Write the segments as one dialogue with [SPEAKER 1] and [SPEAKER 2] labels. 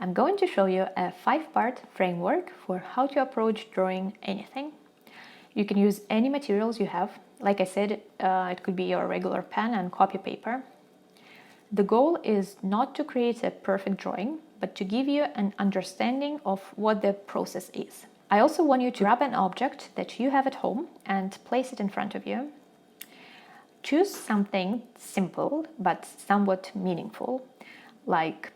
[SPEAKER 1] I'm going to show you a 5-part framework for how to approach drawing anything. You can use any materials you have. Like I said, it could be your regular pen and copy paper. The goal is not to create a perfect drawing, but to give you an understanding of what the process is. I also want you to grab an object that you have at home and place it in front of you. Choose something simple but somewhat meaningful, like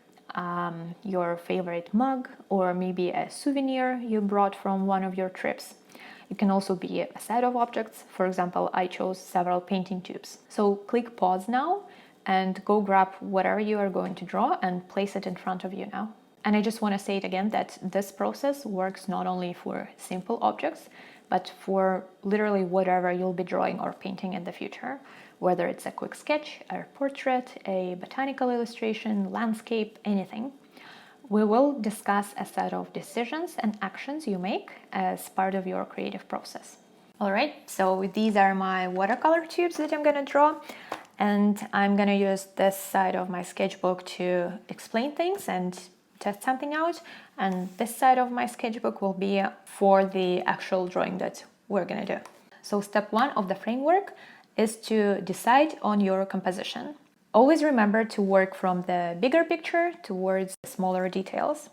[SPEAKER 1] your favorite mug or maybe a souvenir you brought from one of your trips. It can also be a set of objects. For example, I chose several painting tubes. So click pause now and go grab whatever you are going to draw and place it in front of you now. And I just want to say it again that this process works not only for simple objects, but for literally whatever you'll be drawing or painting in the future, whether it's a quick sketch, a portrait, a botanical illustration, landscape, anything. We will discuss a set of decisions and actions you make as part of your creative process. All right, so these are my watercolor tubes that I'm gonna draw, and I'm gonna use this side of my sketchbook to explain things and test something out, and this side of my sketchbook will be for the actual drawing that we're gonna do. So step 1 of the framework is to decide on your composition. Always remember to work from the bigger picture towards the smaller details.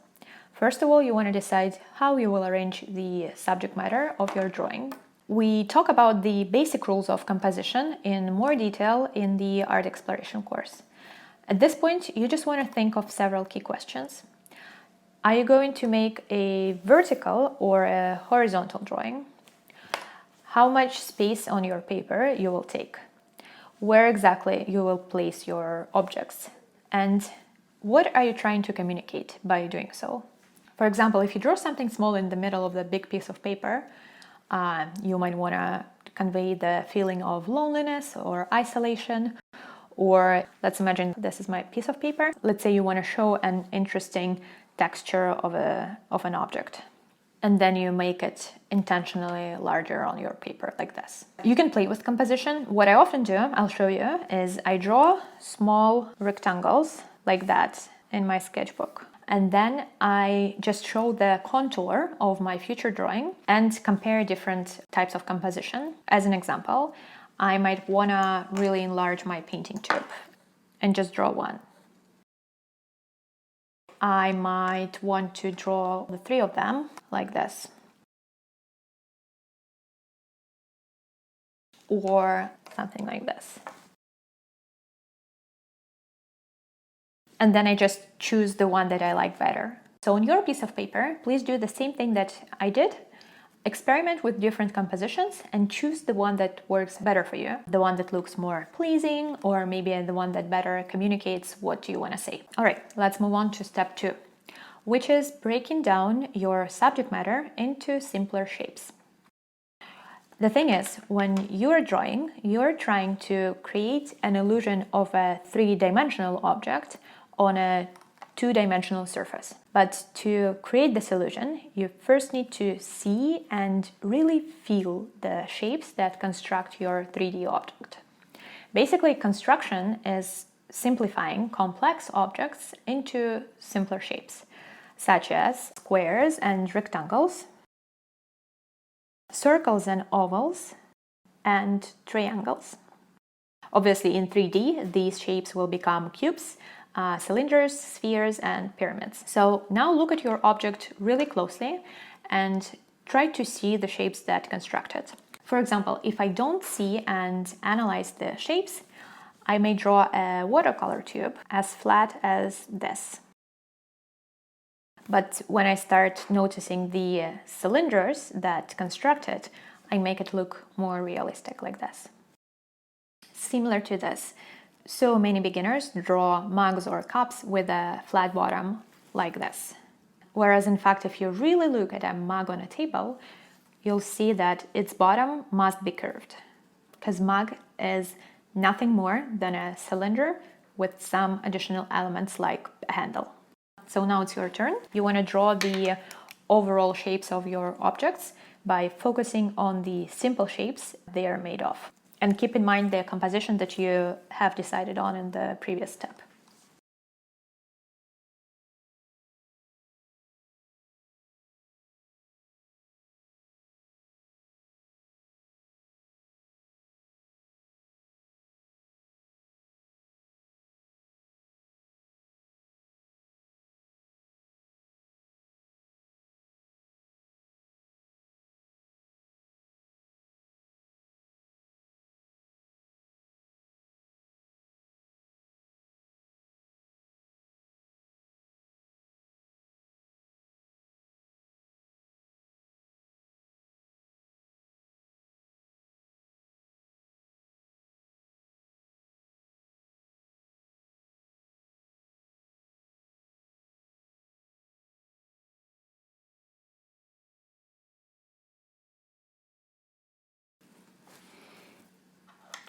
[SPEAKER 1] First of all, you want to decide how you will arrange the subject matter of your drawing. We talk about the basic rules of composition in more detail in the art exploration course. At this point, you just want to think of several key questions. Are you going to make a vertical or a horizontal drawing? How much space on your paper you will take? Where exactly you will place your objects? And what are you trying to communicate by doing so? For example, if you draw something small in the middle of the big piece of paper, you might want to convey the feeling of loneliness or isolation. Or let's imagine this is my piece of paper. Let's say you want to show an interesting texture of an object, and then you make it intentionally larger on your paper like this. You can play with composition. What I often do, I'll show you, is I draw small rectangles like that in my sketchbook. And then I just show the contour of my future drawing and compare different types of composition. As an example, I might wanna really enlarge my painting tube and just draw one. I might want to draw the 3 of them like this. Or something like this. And then I just choose the one that I like better. So on your piece of paper, please do the same thing that I did. Experiment with different compositions and choose the one that works better for you, the one that looks more pleasing, or maybe the one that better communicates what you want to say. All right, let's move on to step 2, which is breaking down your subject matter into simpler shapes. The thing is, when you're drawing, you're trying to create an illusion of a 3-dimensional object on a 2-dimensional surface. But to create this illusion, you first need to see and really feel the shapes that construct your 3D object. Basically, construction is simplifying complex objects into simpler shapes, such as squares and rectangles, circles and ovals, and triangles. Obviously, in 3D, these shapes will become cubes, cylinders, spheres, and pyramids. So now look at your object really closely and try to see the shapes that construct it. For example, if I don't see and analyze the shapes, I may draw a watercolor tube as flat as this. But when I start noticing the cylinders that construct it, I make it look more realistic like this. Similar to this, so many beginners draw mugs or cups with a flat bottom like this. Whereas in fact, if you really look at a mug on a table, you'll see that its bottom must be curved, because mug is nothing more than a cylinder with some additional elements like a handle. So now it's your turn. You want to draw the overall shapes of your objects by focusing on the simple shapes they are made of. And keep in mind the composition that you have decided on in the previous step.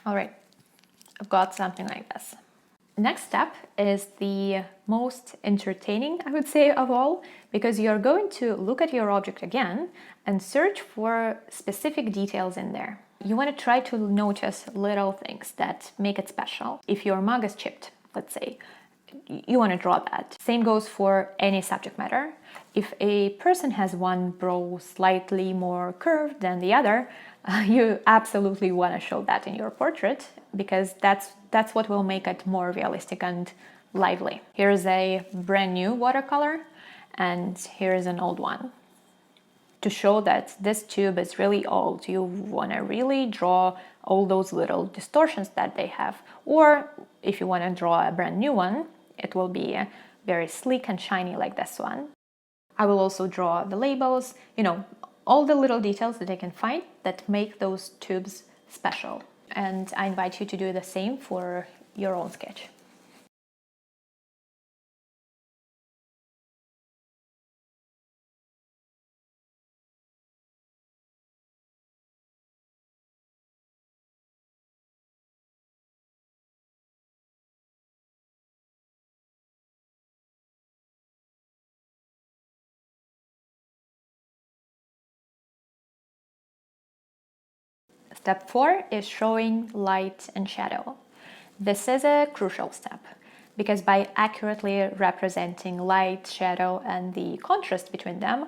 [SPEAKER 1] All right, I've got something like this. Next step is the most entertaining, I would say, of all, because you're going to look at your object again and search for specific details in there. You want to try to notice little things that make it special. If your mug is chipped, let's say, you want to draw that. Same goes for any subject matter. If a person has one brow slightly more curved than the other, you absolutely want to show that in your portrait, because that's what will make it more realistic and lively. Here's a brand new watercolor, and here's an old one. To show that this tube is really old, you want to really draw all those little distortions that they have. Or if you want to draw a brand new one, it will be very sleek and shiny like this one. I will also draw the labels, all the little details that I can find that make those tubes special. And I invite you to do the same for your own sketch. Step 4 is showing light and shadow. This is a crucial step because by accurately representing light, shadow, and the contrast between them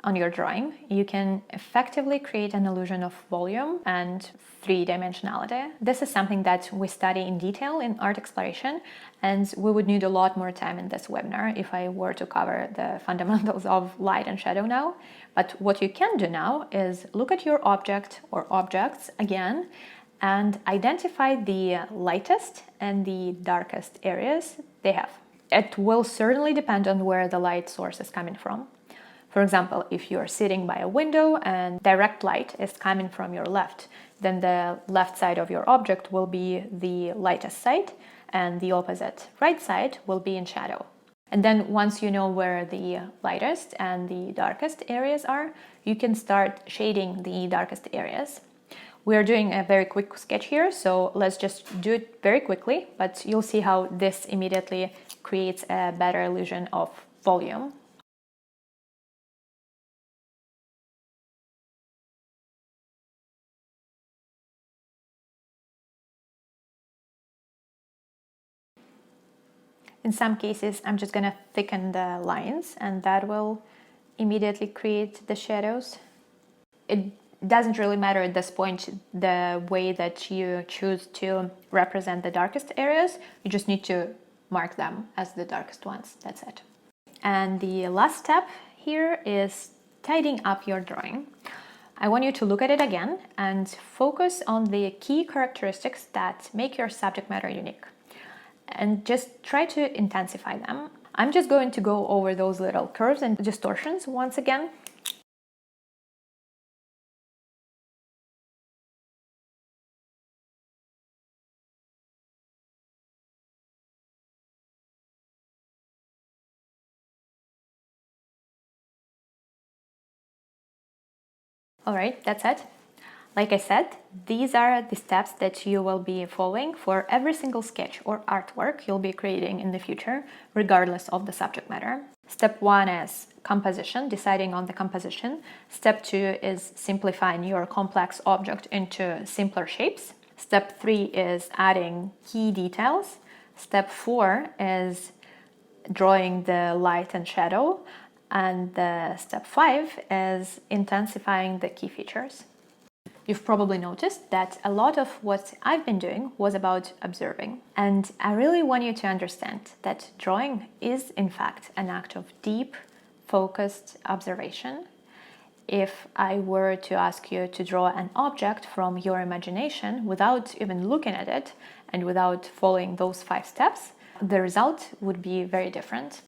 [SPEAKER 1] on your drawing, you can effectively create an illusion of volume and three-dimensionality. This is something that we study in detail in art exploration, and we would need a lot more time in this webinar if I were to cover the fundamentals of light and shadow now. But what you can do now is look at your object or objects again and identify the lightest and the darkest areas they have. It will certainly depend on where the light source is coming from. For example, if you're sitting by a window and direct light is coming from your left, then the left side of your object will be the lightest side, and the opposite right side will be in shadow. And then once you know where the lightest and the darkest areas are, you can start shading the darkest areas. We're doing a very quick sketch here, so let's just do it very quickly, but you'll see how this immediately creates a better illusion of volume. In some cases, I'm just gonna thicken the lines, and that will immediately create the shadows. It doesn't really matter at this point the way that you choose to represent the darkest areas. You just need to mark them as the darkest ones. That's it. And the last step here is tidying up your drawing. I want you to look at it again and focus on the key characteristics that make your subject matter unique, and just try to intensify them. I'm just going to go over those little curves and distortions once again. All right, that's it. Like I said, these are the steps that you will be following for every single sketch or artwork you'll be creating in the future, regardless of the subject matter. Step 1 is composition, deciding on the composition. Step 2 is simplifying your complex object into simpler shapes. Step 3 is adding key details. Step 4 is drawing the light and shadow. And step 5 is intensifying the key features. You've probably noticed that a lot of what I've been doing was about observing. And I really want you to understand that drawing is, in fact, an act of deep, focused observation. If I were to ask you to draw an object from your imagination without even looking at it and without following those 5 steps, the result would be very different.